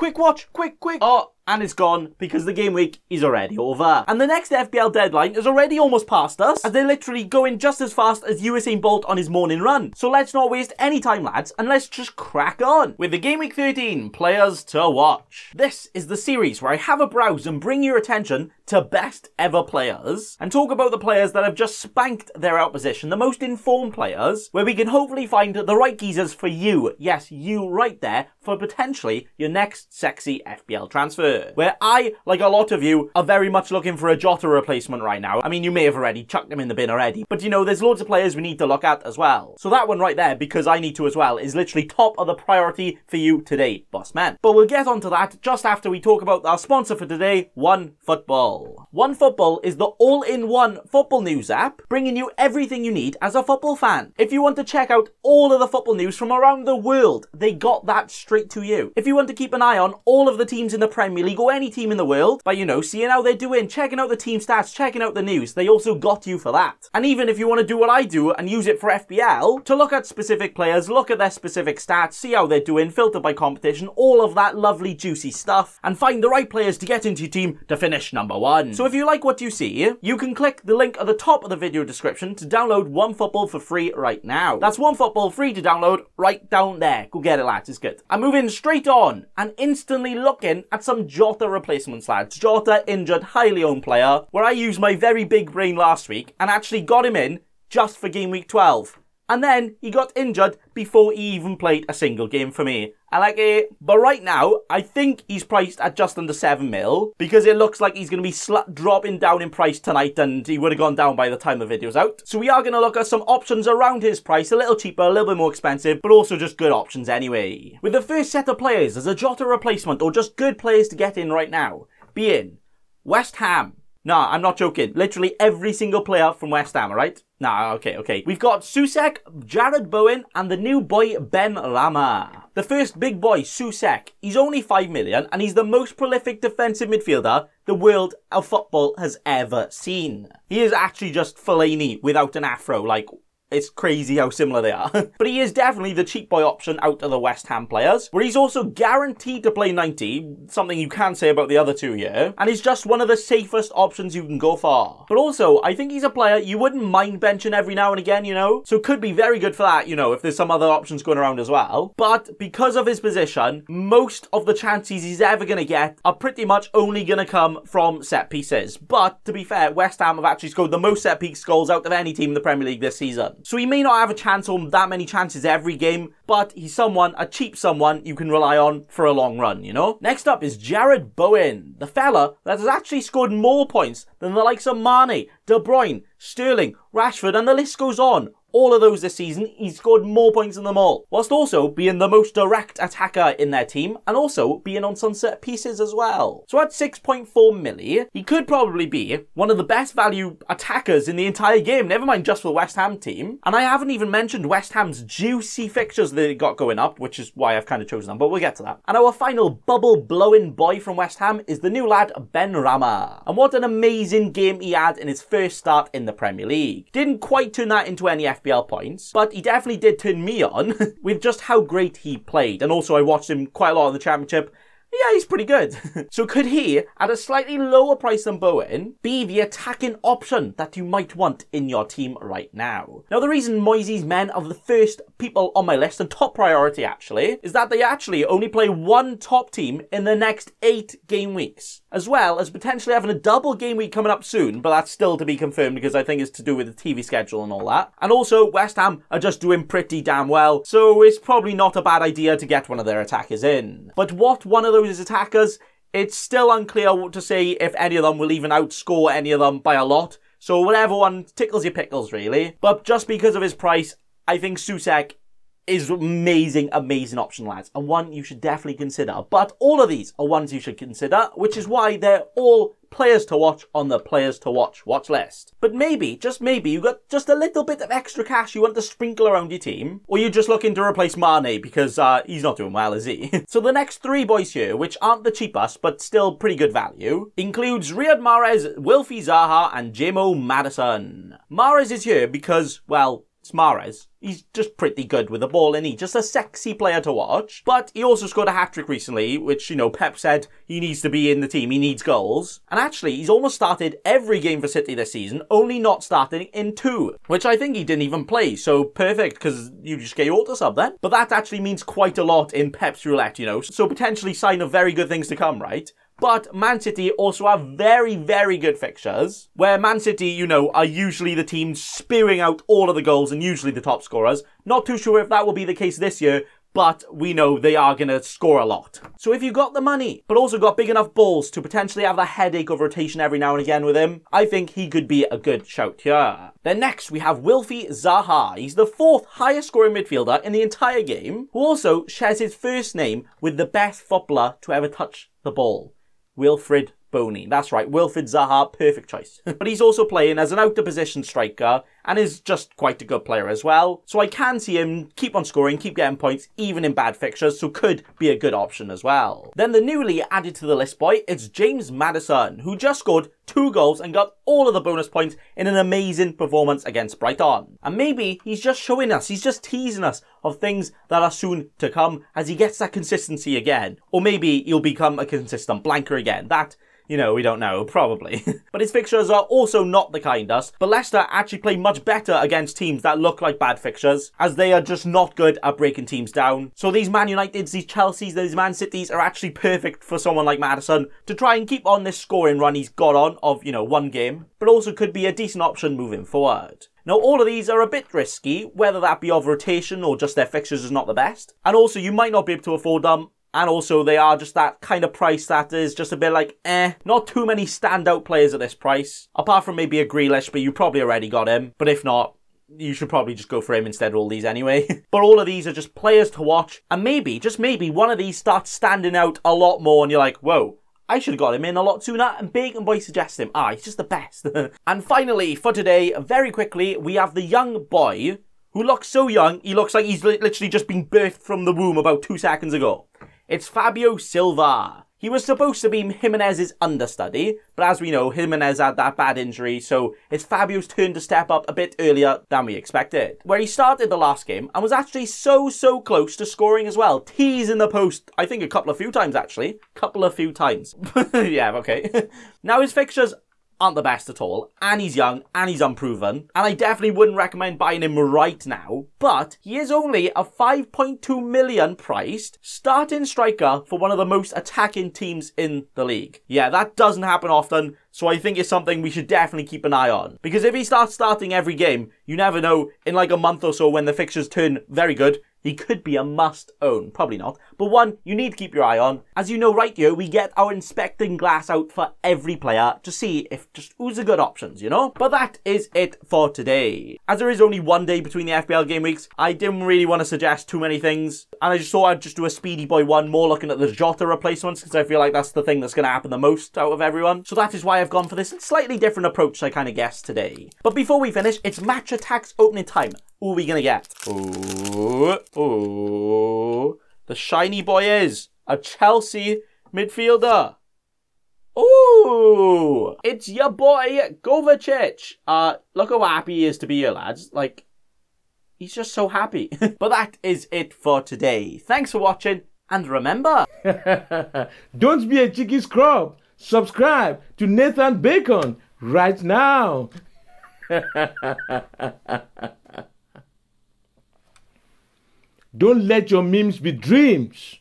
quick watch, quick. Oh, and it's gone because the game week is already over. And the next FPL deadline is already almost past us, as they're literally going just as fast as Usain Bolt on his morning run. So let's not waste any time, lads, and let's just crack on with the Game Week 13 players to watch. This is the series where I have a browse and bring your attention to best ever players, and talk about the players that have just spanked their opposition, the most informed players, where we can hopefully find the right geezers for you, yes, you right there, for potentially your next sexy FPL transfer. Where I, like a lot of you, are very much looking for a Jota replacement right now. I mean, you may have already chucked him in the bin already, but you know, there's loads of players we need to look at as well. So that one right there, because I need to as well, is literally top of the priority for you today, boss man. But we'll get onto that just after we talk about our sponsor for today, OneFootball. OneFootball is the all-in-one football news app, bringing you everything you need as a football fan. If you want to check out all of the football news from around the world, they got that straight to you. If you want to keep an eye on all of the teams in the Premier League or any team in the world, by, you know, seeing how they're doing, checking out the team stats, checking out the news, they also got you for that. And even if you want to do what I do and use it for FPL, to look at specific players, look at their specific stats, see how they're doing, filter by competition, all of that lovely juicy stuff, and find the right players to get into your team to finish number one. So if you like what you see, you can click the link at the top of the video description to download OneFootball for free right now. That's OneFootball free to download right down there. Go get it, lads, it's good. I'm moving straight on and instantly looking at some Jota replacements, lads. Jota, injured, highly owned player, where I used my very big brain last week and actually got him in just for game week 12. And then he got injured before he even played a single game for me. I like it. But right now, I think he's priced at just under 7 mil, because it looks like he's going to be dropping down in price tonight, and he would have gone down by the time the video's out. So we are going to look at some options around his price, a little cheaper, a little bit more expensive, but also just good options anyway. With the first set of players as a Jota replacement, or just good players to get in right now, being West Ham. Nah, I'm not joking. Literally every single player from West Ham, alright? Nah, okay. We've got Soucek, Jared Bowen, and the new boy, Ben Rama. The first big boy, Soucek. He's only 5 million, and he's the most prolific defensive midfielder the world of football has ever seen. He is actually just Fellaini without an afro, like... It's crazy how similar they are. But he is definitely the cheap boy option out of the West Ham players, where he's also guaranteed to play 90, something you can say about the other two here, and he's just one of the safest options you can go for. But also, I think he's a player you wouldn't mind benching every now and again, you know? So could be very good for that, you know, if there's some other options going around as well. But because of his position, most of the chances he's ever going to get are pretty much only going to come from set pieces. But to be fair, West Ham have actually scored the most set piece goals out of any team in the Premier League this season. So he may not have a chance or that many chances every game, but he's someone, a cheap someone you can rely on for a long run, you know? Next up is Jared Bowen, the fella that has actually scored more points than the likes of Mane, De Bruyne, Sterling, Rashford, and the list goes on. All of those this season, he's scored more points than them all, whilst also being the most direct attacker in their team, and also being on some set pieces as well. So at 6.4 milli, he could probably be one of the best value attackers in the entire game, never mind just for the West Ham team. And I haven't even mentioned West Ham's juicy fixtures they got going up, which is why I've kind of chosen them, but we'll get to that. And our final bubble-blowing boy from West Ham is the new lad, Ben Rama. And what an amazing game he had in his first start in the Premier League. Didn't quite turn that into any FPL points, but he definitely did turn me on with just how great he played. And also I watched him quite a lot in the Championship. Yeah, he's pretty good. So could he, at a slightly lower price than Bowen, be the attacking option that you might want in your team right now? Now, the reason Moisey's men are the first people on my list, and top priority actually, is that they actually only play one top team in the next 8 game weeks, as well as potentially having a double game week coming up soon, but that's still to be confirmed because I think it's to do with the TV schedule and all that. And also, West Ham are just doing pretty damn well, so it's probably not a bad idea to get one of their attackers in. But what one of those attackers, it's still unclear what to say if any of them will even outscore any of them by a lot. So whatever one tickles your pickles, really. But just because of his price, I think Soucek is amazing option, lads, and one you should definitely consider. But all of these are ones you should consider, which is why they're all players to watch on the players to watch list. But maybe, just maybe, you got just a little bit of extra cash you want to sprinkle around your team, or you're just looking to replace Mane because he's not doing well, is he? So the next 3 boys here, which aren't the cheapest but still pretty good value, includes Riyad Mahrez, Wilfy Zaha, and Madison. Mahrez is here because, well, It's Mahrez. He's just pretty good with the ball, isn't he? Just a sexy player to watch. But he also scored a hat-trick recently, which, you know, Pep said he needs to be in the team. He needs goals. And actually, he's almost started every game for City this season, only not starting in 2, which I think he didn't even play. So perfect, because you just get your auto sub then. But that actually means quite a lot in Pep's roulette, you know. So potentially sign of very good things to come, right? But Man City also have very, very good fixtures, where Man City, you know, are usually the team spewing out all of the goals and usually the top scorers. Not too sure if that will be the case this year, but we know they are going to score a lot. So if you got the money, but also got big enough balls to potentially have the headache of rotation every now and again with him, I think he could be a good shout here. Then next, we have Wilfy Zaha. He's the 4th highest scoring midfielder in the entire game, who also shares his first name with the best footballer to ever touch the ball. Wilfried Boney. That's right, Wilfried Zaha, perfect choice. But he's also playing as an out-of-position striker and is just quite a good player as well. So I can see him keep on scoring, keep getting points, even in bad fixtures, so could be a good option as well. Then the newly added to the list boy, it's James Madison, who just scored 2 goals and got all of the bonus points in an amazing performance against Brighton. And maybe he's just showing us, he's just teasing us of things that are soon to come as he gets that consistency again. Or maybe he'll become a consistent blanker again. That, you know, we don't know, probably. But his fixtures are also not the kindest, but Leicester actually play much better against teams that look like bad fixtures, as they are just not good at breaking teams down. So these Man Uniteds, these Chelseas, these Man Cities are actually perfect for someone like Madison to try and keep on this scoring run he's got on of, you know, 1 game, but also could be a decent option moving forward. Now, all of these are a bit risky, whether that be of rotation or just their fixtures is not the best. And also, you might not be able to afford them. And also, they are just that kind of price that is just a bit like, not too many standout players at this price. Apart from maybe a Grealish, but you probably already got him. But if not, you should probably just go for him instead of all these anyway. But all of these are just players to watch. And maybe, just maybe, one of these starts standing out a lot more and you're like, whoa, I should have got him in a lot sooner, and Bacon Boy suggests him. He's just the best. And finally, for today, very quickly, we have the young boy who looks so young, he looks like he's literally just been birthed from the womb about 2 seconds ago. It's Fabio Silva. He was supposed to be Jimenez's understudy, but as we know, Jimenez had that bad injury, so it's Fabio's turn to step up a bit earlier than we expected. Where he started the last game and was actually so close to scoring as well. Teasing the post, I think a few times actually. Yeah, okay. Now his fixtures aren't the best at all, and he's young, and he's unproven, and I definitely wouldn't recommend buying him right now, but he is only a 5.2 million priced starting striker for one of the most attacking teams in the league. Yeah, that doesn't happen often, so I think it's something we should definitely keep an eye on. Because if he starts starting every game, you never know, in like a month or so when the fixtures turn very good, he could be a must own. Probably not. But one you need to keep your eye on. As you know, right here, we get our inspecting glass out for every player to see if just who's the good options, you know? But that is it for today. As there is only 1 day between the FPL game weeks, I didn't really want to suggest too many things. And I just thought I'd just do a speedy boy one, more looking at the Jota replacements, because I feel like that's the thing that's going to happen the most out of everyone. So that is why I've gone for this slightly different approach I kind of guessed today. But before we finish, it's match attacks opening time. Who are we going to get? Oh, the shiny boy is a Chelsea midfielder. Oh, it's your boy, Kovacic. Look how happy he is to be here, lads. Like, he's just so happy. But that is it for today. Thanks for watching, and remember... Don't be a cheeky scrub. Subscribe to Nathan Bacon right now. Don't let your memes be dreams.